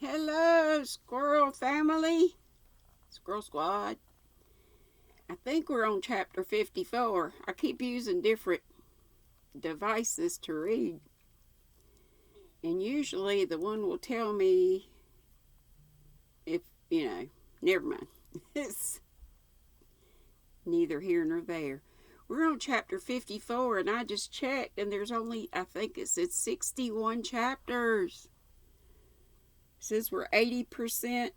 Hello, squirrel family, squirrel squad. I think we're on chapter 54. I keep using different devices to read, and usually the one will tell me if, never mind. It's neither here nor there. We're on chapter 54, and I just checked, and there's only, I think it says 61 chapters. It says we're 80%,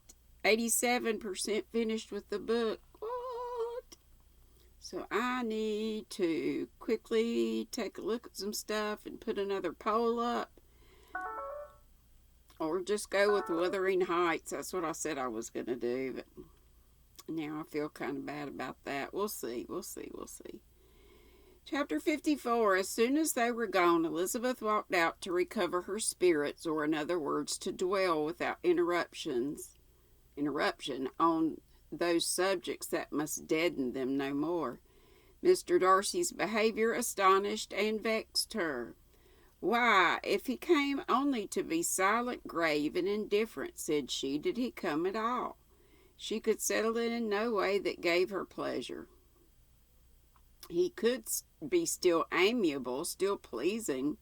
87% finished with the book. What? So I need to quickly take a look at some stuff and put another poll up. Or just go with Wuthering Heights. That's what I said I was going to do. But now I feel kind of bad about that. We'll see. Chapter 54. As soon as they were gone, Elizabeth walked out to recover her spirits, or in other words, to dwell without interruption on those subjects that must deaden them no more. Mr. Darcy's behavior astonished and vexed her. Why, if he came only to be silent, grave, and indifferent, said she, did he come at all? She could settle it in no way that gave her pleasure. He could be still amiable, still pleasing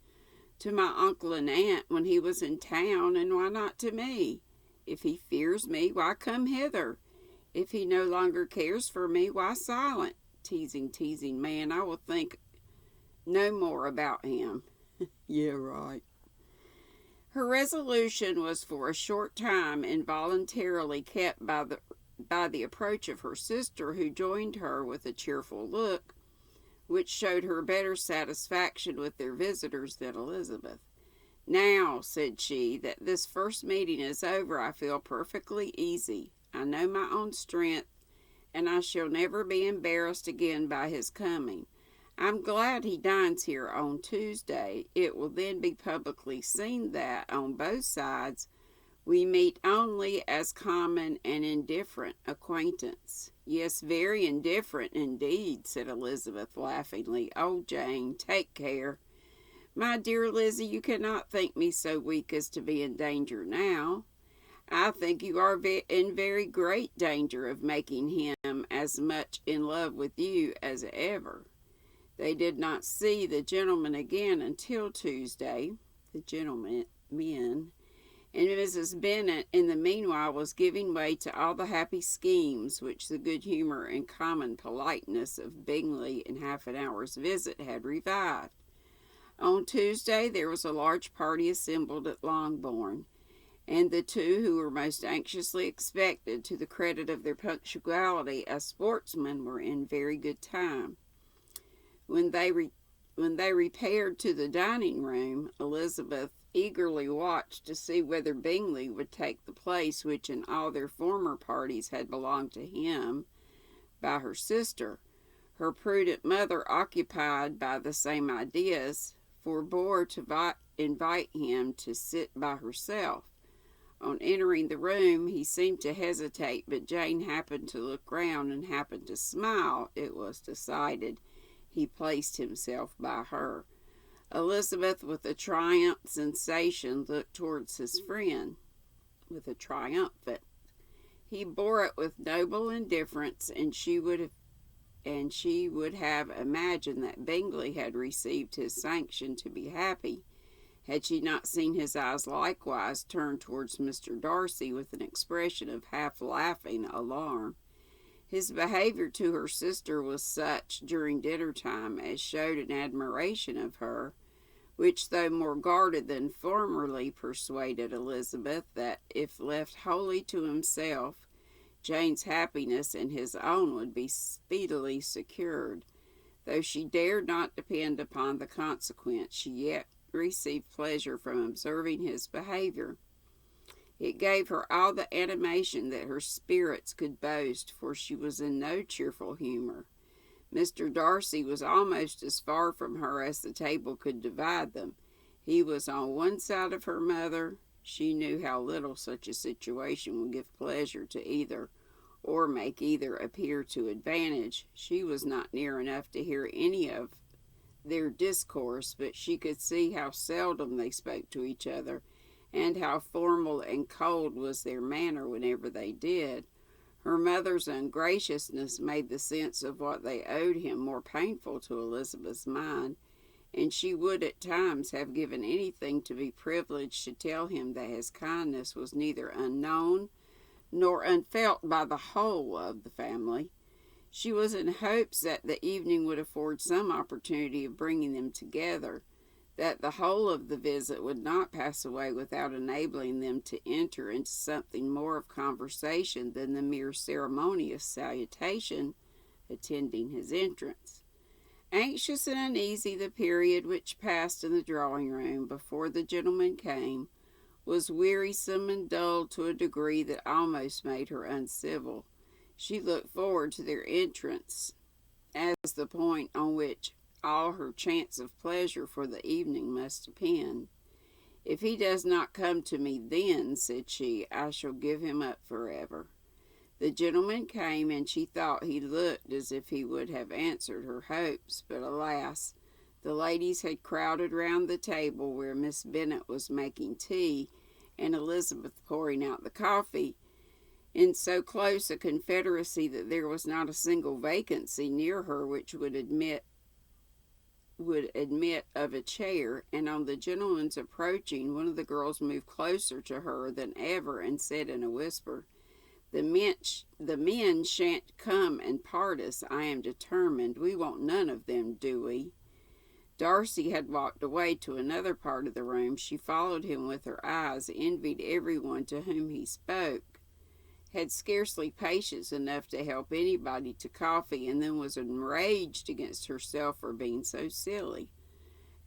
to my uncle and aunt when he was in town, and why not to me? If he fears me, why come hither? If he no longer cares for me, why silent? Teasing man, I will think no more about him. Yeah, right. Her resolution was for a short time involuntarily kept by the approach of her sister, who joined her with a cheerful look, which showed her better satisfaction with their visitors than Elizabeth. Now, said she, that this first meeting is over, I feel perfectly easy. I know my own strength, and I shall never be embarrassed again by his coming. I'm glad he dines here on Tuesday. It will then be publicly seen that, on both sides, we meet only as common and indifferent acquaintance. Yes, very indifferent indeed, said Elizabeth laughingly. Oh, Jane, take care. My dear Lizzie, you cannot think me so weak as to be in danger now. I think you are in very great danger of making him as much in love with you as ever. They did not see the gentleman again until Tuesday, and Mrs. Bennet in the meanwhile was giving way to all the happy schemes which the good humour and common politeness of Bingley in half an hour's visit had revived. On Tuesday there was a large party assembled at Longbourn, and the two who were most anxiously expected, to the credit of their punctuality as sportsmen, were in very good time. When they repaired to the dining room, Elizabeth eagerly watched to see whether Bingley would take the place which in all their former parties had belonged to him by her sister. Her prudent mother, occupied by the same ideas, forbore to invite him to sit by herself. On entering the room, he seemed to hesitate, but Jane happened to look round and happened to smile. It was decided he placed himself by her. Elizabeth, with a triumphant sensation, looked towards his friend. He bore it with noble indifference, and she would have imagined that Bingley had received his sanction to be happy, had she not seen his eyes likewise turned towards Mr. Darcy with an expression of half-laughing alarm. His behaviour to her sister was such, during dinner-time, as showed an admiration of her, which, though more guarded than formerly, persuaded Elizabeth that, if left wholly to himself, Jane's happiness and his own would be speedily secured. Though she dared not depend upon the consequence, she yet received pleasure from observing his behaviour. It gave her all the animation that her spirits could boast, for she was in no cheerful humour. Mr. Darcy was almost as far from her as the table could divide them. He was on one side of her mother. She knew how little such a situation would give pleasure to either, or make either appear to advantage. She was not near enough to hear any of their discourse, but she could see how seldom they spoke to each other, and how formal and cold was their manner whenever they did. Her mother's ungraciousness made the sense of what they owed him more painful to Elizabeth's mind, and she would at times have given anything to be privileged to tell him that his kindness was neither unknown nor unfelt by the whole of the family. She was in hopes that the evening would afford some opportunity of bringing them together, that the whole of the visit would not pass away without enabling them to enter into something more of conversation than the mere ceremonious salutation attending his entrance. Anxious and uneasy, the period which passed in the drawing-room before the gentleman came was wearisome and dull to a degree that almost made her uncivil. She looked forward to their entrance as the point on which all her chance of pleasure for the evening must depend. "If he does not come to me then," said she, "I shall give him up forever." The gentleman came, and she thought he looked as if he would have answered her hopes, but alas, the ladies had crowded round the table where Miss Bennet was making tea, and Elizabeth pouring out the coffee, in so close a confederacy that there was not a single vacancy near her which would admit of a chair, and on the gentleman's approaching, one of the girls moved closer to her than ever and said in a whisper, the men shan't come and part us, I am determined. We want none of them, do we?" Darcy had walked away to another part of the room. She followed him with her eyes, envied everyone to whom he spoke, had scarcely patience enough to help anybody to coffee, and then was enraged against herself for being so silly.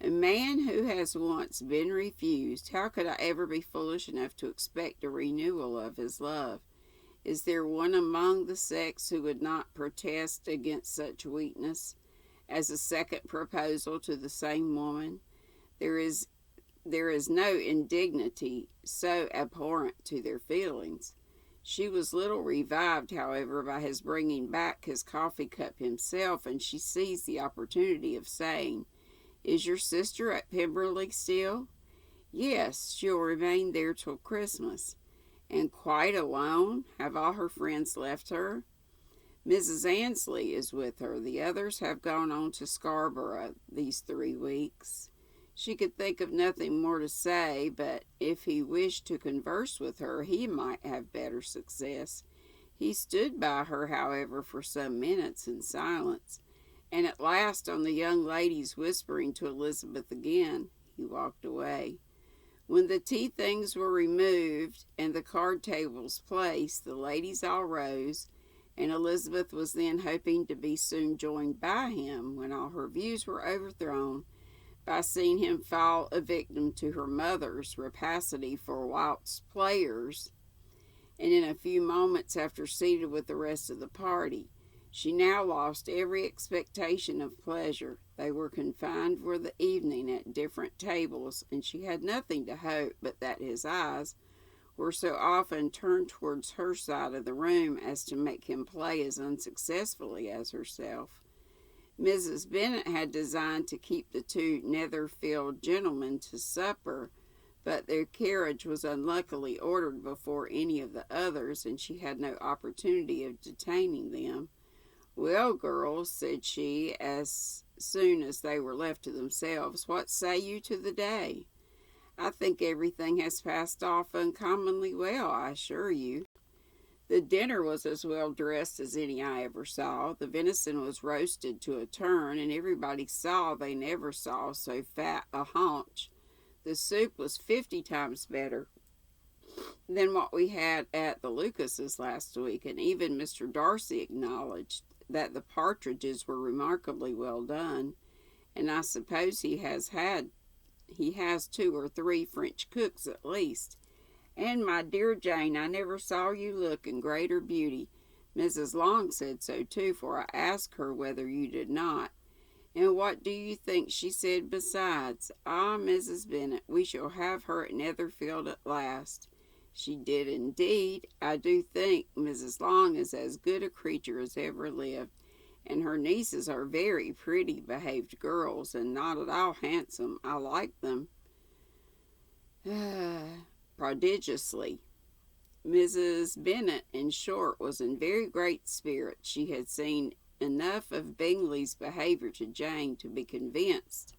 A man who has once been refused, how could I ever be foolish enough to expect a renewal of his love? Is there one among the sex who would not protest against such weakness as a second proposal to the same woman? There is no indignity so abhorrent to their feelings. She was little revived, however, by his bringing back his coffee cup himself, and she seized the opportunity of saying, "Is your sister at Pemberley still?" "Yes, she'll remain there till Christmas." "And quite alone? Have all her friends left her?" "Mrs. Annesley is with her. The others have gone on to Scarborough these 3 weeks." She could think of nothing more to say, but if he wished to converse with her, he might have better success. He stood by her, however, for some minutes in silence, and at last, on the young lady's whispering to Elizabeth again, he walked away. When the tea things were removed and the card tables placed, the ladies all rose, and Elizabeth was then hoping to be soon joined by him, when all her views were overthrown by seeing him fall a victim to her mother's rapacity for whist players, and in a few moments after seated with the rest of the party. She now lost every expectation of pleasure. They were confined for the evening at different tables, and she had nothing to hope but that his eyes were so often turned towards her side of the room as to make him play as unsuccessfully as herself. Mrs. Bennet had designed to keep the 2 Netherfield gentlemen to supper, but their carriage was unluckily ordered before any of the others, and she had no opportunity of detaining them. "Well, girls," said she, as soon as they were left to themselves, "what say you to the day?" "I think everything has passed off uncommonly well, I assure you. The dinner was as well dressed as any I ever saw. The venison was roasted to a turn, and everybody saw they never saw so fat a haunch. The soup was 50 times better than what we had at the Lucases last week, and even Mr. Darcy acknowledged that the partridges were remarkably well done, and I suppose he has 2 or 3 French cooks at least. And, my dear Jane, I never saw you look in greater beauty. Mrs. Long said so too, for I asked her whether you did not. And what do you think she said besides? 'Ah, Mrs. Bennet, we shall have her at Netherfield at last.' She did indeed. I do think Mrs. Long is as good a creature as ever lived, and her nieces are very pretty behaved girls, and not at all handsome. I like them." prodigiously. Mrs. Bennet, in short, was in very great spirits. She had seen enough of Bingley's behaviour to Jane to be convinced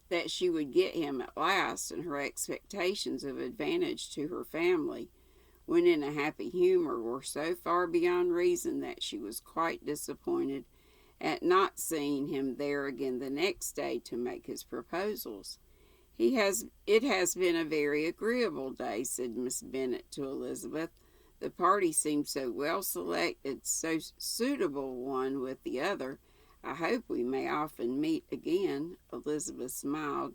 that she would get him at last, and her expectations of advantage to her family, when in a happy humour, were so far beyond reason that she was quite disappointed at not seeing him there again the next day to make his proposals. It has been a very agreeable day, said Miss Bennet to Elizabeth. The party seemed so well selected, so suitable one with the other. I hope we may often meet again. Elizabeth smiled.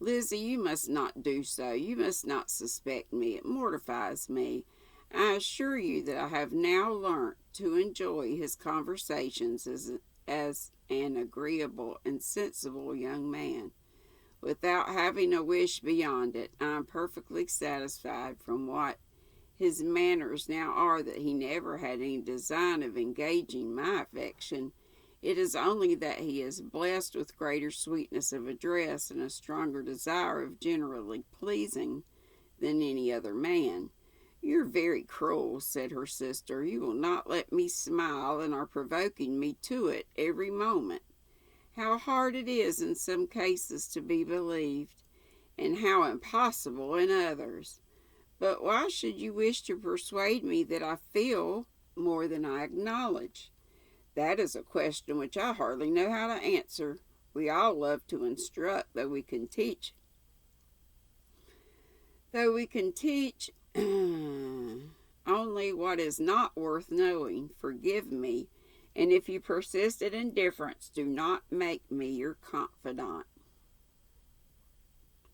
Lizzie, you must not do so. You must not suspect me. It mortifies me. I assure you that I have now learnt to enjoy his conversations as an agreeable and sensible young man, without having a wish beyond it. I am perfectly satisfied from what his manners now are that he never had any design of engaging my affection. It is only that he is blessed with greater sweetness of address and a stronger desire of generally pleasing than any other man. You're very cruel, said her sister. You will not let me smile, and are provoking me to it every moment. How hard it is in some cases to be believed, and how impossible in others. But why should you wish to persuade me that I feel more than I acknowledge? That is a question which I hardly know how to answer. We all love to instruct, though we can teach only what is not worth knowing. Forgive me, and if you persist in indifference, do not make me your confidant.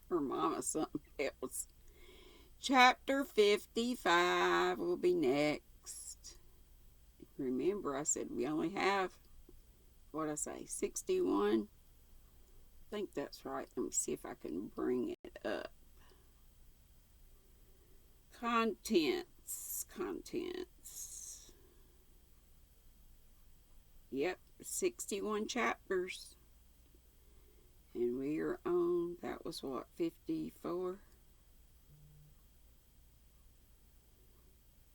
Her mama something else. Chapter 55 will be next. Remember, I said we only have, 61? I think that's right. Let me see if I can bring it up. Contents. Yep, 61 chapters. And we are on, that was what, 54?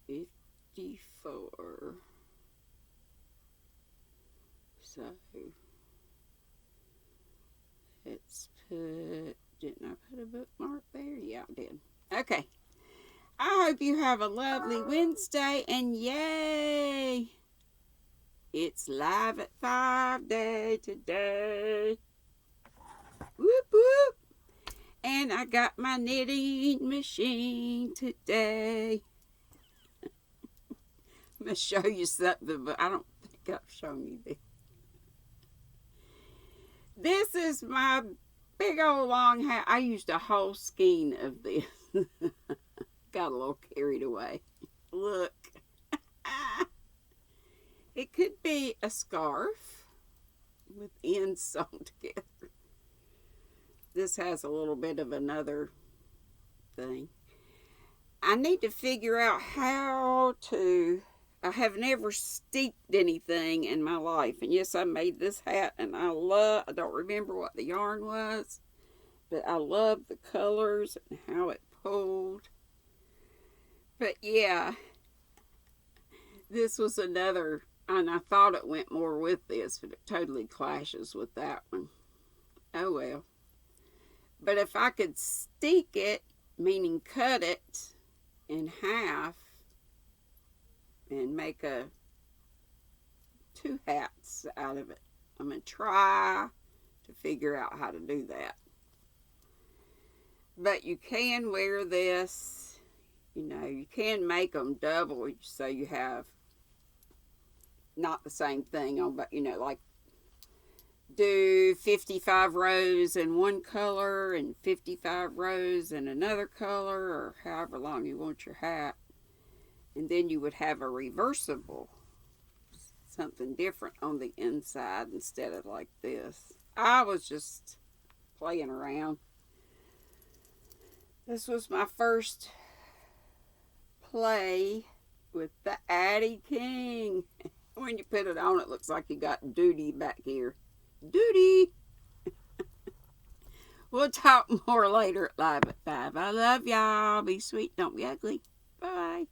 54. So, let's put, didn't I put a bookmark there? Yeah, I did. Okay. I hope you have a lovely Wednesday, and yay! It's live at 5 day today. Whoop, whoop. And I got my knitting machine today. I'm going to show you something, but I don't think I've shown you this. This is my big old long hat. I used a whole skein of this. Got a little carried away. Look. It could be a scarf with ends sewn together. This has a little bit of another thing. I need to figure out how to... I have never steeped anything in my life. And yes, I made this hat, and I don't remember what the yarn was, but I love the colors and how it pulled. But yeah, this was another, and I thought it went more with this, but it totally clashes with that one. Oh well. But if I could steek it, meaning cut it in half, and make two hats out of it. I'm going to try to figure out how to do that. But you can wear this, you can make them double so you have not the same thing on, but like do 55 rows in one color and 55 rows in another color, or however long you want your hat. And then you would have a reversible, something different on the inside instead of like this. I was just playing around. This was my first play with the Addie King. When you put it on, it looks like you got duty back here. Duty! We'll talk more later at Live at 5. I love y'all. Be sweet. Don't be ugly. Bye.